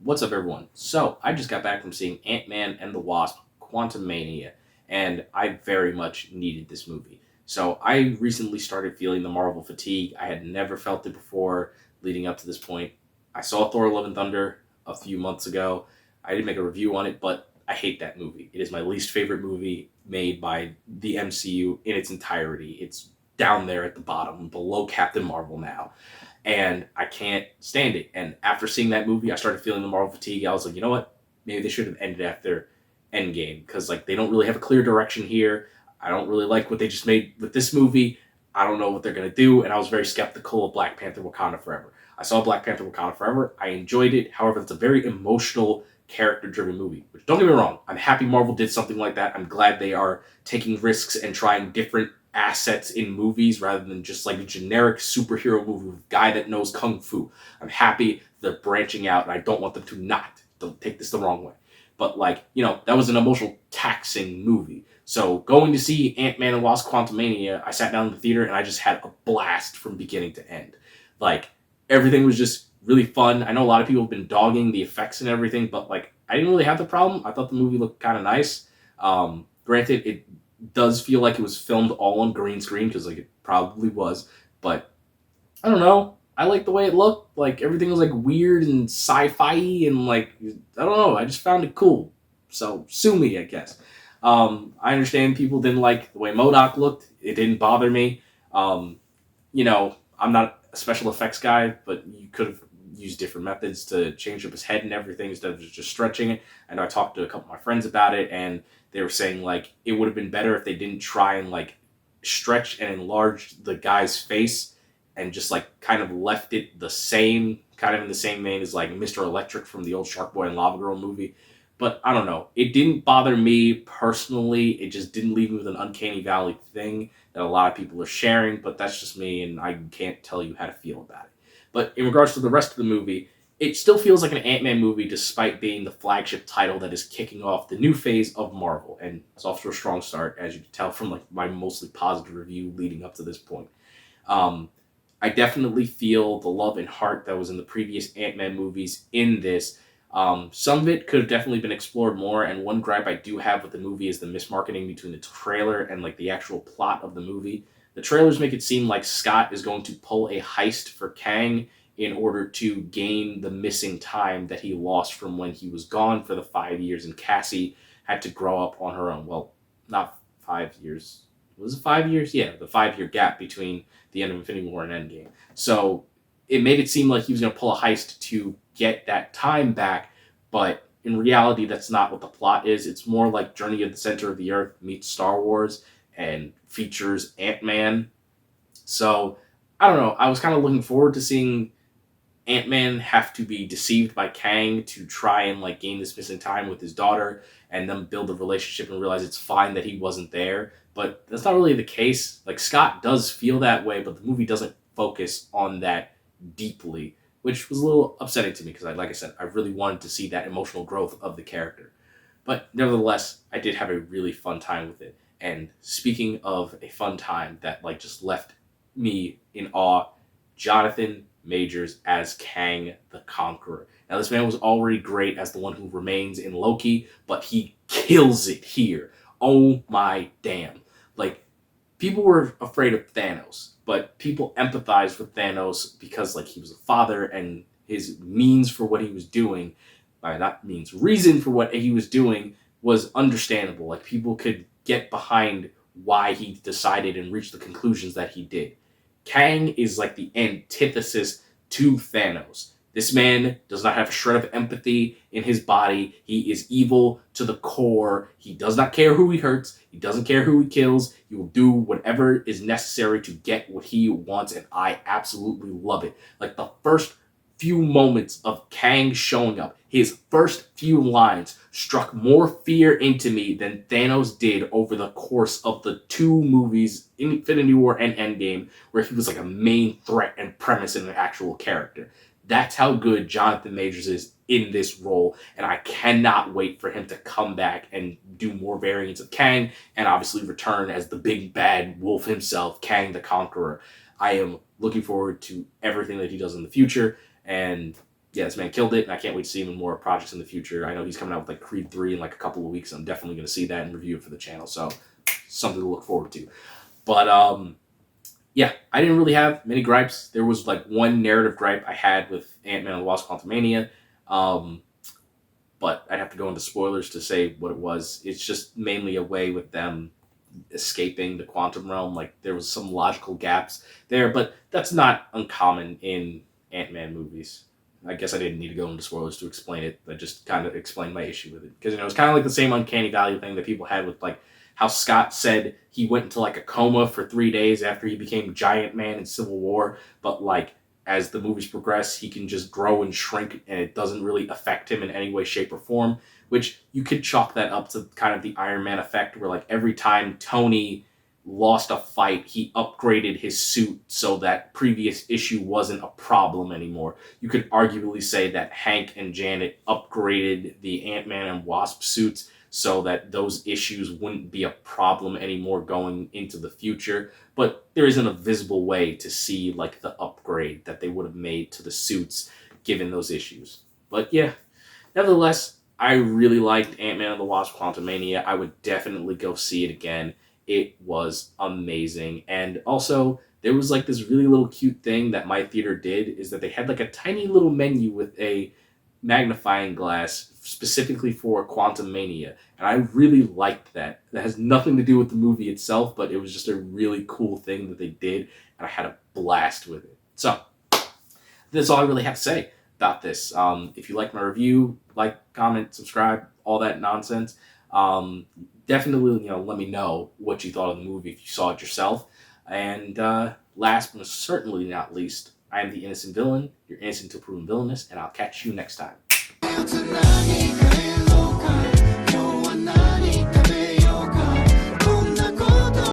What's up, everyone? So, I just got back from seeing Ant-Man and the Wasp, Quantumania, and I very much needed this movie. So, I recently started feeling the Marvel fatigue. I had never felt it before leading up to this point. I saw Thor Love and Thunder a few months ago. I didn't make a review on it, but I hate that movie. It is my least favorite movie made by the MCU in its entirety. It's down there at the bottom, below Captain Marvel now, and I can't stand it. And after seeing that movie, I started feeling the Marvel fatigue. I was like, you know what? Maybe they should have ended after Endgame because like they don't really have a clear direction here. I don't really like what they just made with this movie. I don't know what they're gonna do, and I was very skeptical of Black Panther: Wakanda Forever. I saw Black Panther: Wakanda Forever. I enjoyed it. However, it's a very emotional, character-driven movie. Which don't get me wrong, I'm happy Marvel did something like that. I'm glad they are taking risks and trying different assets in movies rather than just like a generic superhero movie with a guy that knows kung fu. I'm happy they're branching out, and I don't want them to not. Don't take this the wrong way. But like, that was an emotional taxing movie. So going to see Ant-Man and Wasp: Quantumania, I sat down in the theater and I just had a blast from beginning to end. Like everything was just really fun. I know a lot of people have been dogging the effects and everything, but like I didn't really have the problem. I thought the movie looked kind of nice. Granted, it does feel like it was filmed all on green screen because like it probably was, but I don't know. I like the way it looked. Like everything was like weird and sci-fi and like I don't know. I just found it cool. So sue me, I guess. I understand people didn't like the way MODOK looked. It didn't bother me. I'm not a special effects guy, but you could have used different methods to change up his head and everything instead of just stretching it. I know I talked to a couple of my friends about it, and they were saying like it would have been better if they didn't try and like stretch and enlarge the guy's face and just like kind of left it the same, kind of in the same vein as like Mr. Electric from the old Shark Boy and Lava Girl movie. But I don't know. It didn't bother me personally. It just didn't leave me with an uncanny valley thing that a lot of people are sharing. But that's just me, and I can't tell you how to feel about it. But in regards to the rest of the movie, it still feels like an Ant-Man movie despite being the flagship title that is kicking off the new phase of Marvel. And it's off to a strong start, as you can tell from like my mostly positive review leading up to this point. Um, I definitely feel the love and heart that was in the previous Ant-Man movies in this. Some of it could have definitely been explored more, and one gripe I do have with the movie is the mismarketing between the trailer and like the actual plot of the movie. The trailers make it seem like Scott is going to pull a heist for Kang in order to gain the missing time that he lost from when he was gone for the 5 years and Cassie had to grow up on her own. Well, not 5 years. Was it 5 years? Yeah, the 5 year gap between the end of Infinity War and Endgame. So it made it seem like he was going to pull a heist to get that time back, but in reality, that's not what the plot is. It's more like Journey of the Center of the Earth meets Star Wars and features Ant-Man. So I don't know. I was kind of looking forward to seeing Ant-Man have to be deceived by Kang to try and like gain this missing time with his daughter and then build a relationship and realize it's fine that he wasn't there. But that's not really the case. Like Scott does feel that way, but the movie doesn't focus on that deeply, which was a little upsetting to me because like I said, I really wanted to see that emotional growth of the character. But nevertheless, I did have a really fun time with it. And speaking of a fun time that like just left me in awe, Jonathan Majors as Kang the Conqueror. Now, this man was already great as the one who remains in Loki, but he kills it here. Oh my damn. Like, people were afraid of Thanos, but people empathized with Thanos because, like, he was a father and his means for what he was doing, not means, reason for what he was doing was understandable. Like, people could get behind why he decided and reached the conclusions that he did. Kang is like the antithesis to Thanos. This man does not have a shred of empathy in his body. He is evil to the core. He does not care who he hurts. He doesn't care who he kills. He will do whatever is necessary to get what he wants, and I absolutely love it. Like the first few moments of Kang showing up, his first few lines struck more fear into me than Thanos did over the course of the two movies, Infinity War and Endgame, where he was like a main threat and premise and an actual character. That's how good Jonathan Majors is in this role, and I cannot wait for him to come back and do more variants of Kang, and obviously return as the big bad wolf himself, Kang the Conqueror. I am looking forward to everything that he does in the future, and yeah, this man killed it, and I can't wait to see him in more projects in the future. I know he's coming out with like Creed 3 in like a couple of weeks. I'm definitely going to see that and review it for the channel, so something to look forward to. But yeah, I didn't really have many gripes. There was like one narrative gripe I had with Ant-Man and the Wasp: Quantumania, but I'd have to go into spoilers to say what it was. It's just mainly a way with them escaping the quantum realm. Like, there was some logical gaps there, but that's not uncommon in Ant-Man movies. I guess I didn't need to go into spoilers to explain it. I just kind of explained my issue with it. Because, it's kind of like the same uncanny valley thing that people had with, like, how Scott said he went into, like, a coma for 3 days after he became Giant Man in Civil War. But, like, as the movies progress, he can just grow and shrink, and it doesn't really affect him in any way, shape, or form. Which you could chalk that up to kind of the Iron Man effect, where, like, every time Tony lost a fight, he upgraded his suit so that previous issue wasn't a problem anymore. You could arguably say that Hank and Janet upgraded the Ant-Man and Wasp suits so that those issues wouldn't be a problem anymore going into the future. But there isn't a visible way to see, like, the upgrade that they would have made to the suits given those issues. But yeah, nevertheless, I really liked Ant-Man and the Wasp: Quantumania. I would definitely go see it again. It was amazing. And also, there was like this really little cute thing that my theater did, is that they had like a tiny little menu with a magnifying glass specifically for Quantumania. And I really liked that. That has nothing to do with the movie itself, but it was just a really cool thing that they did, and I had a blast with it. So, that's all I really have to say about this. If you like my review, like, comment, subscribe, all that nonsense. Definitely, let me know what you thought of the movie if you saw it yourself. And last but certainly not least, I am the innocent villain. You're innocent until proven villainous, and I'll catch you next time.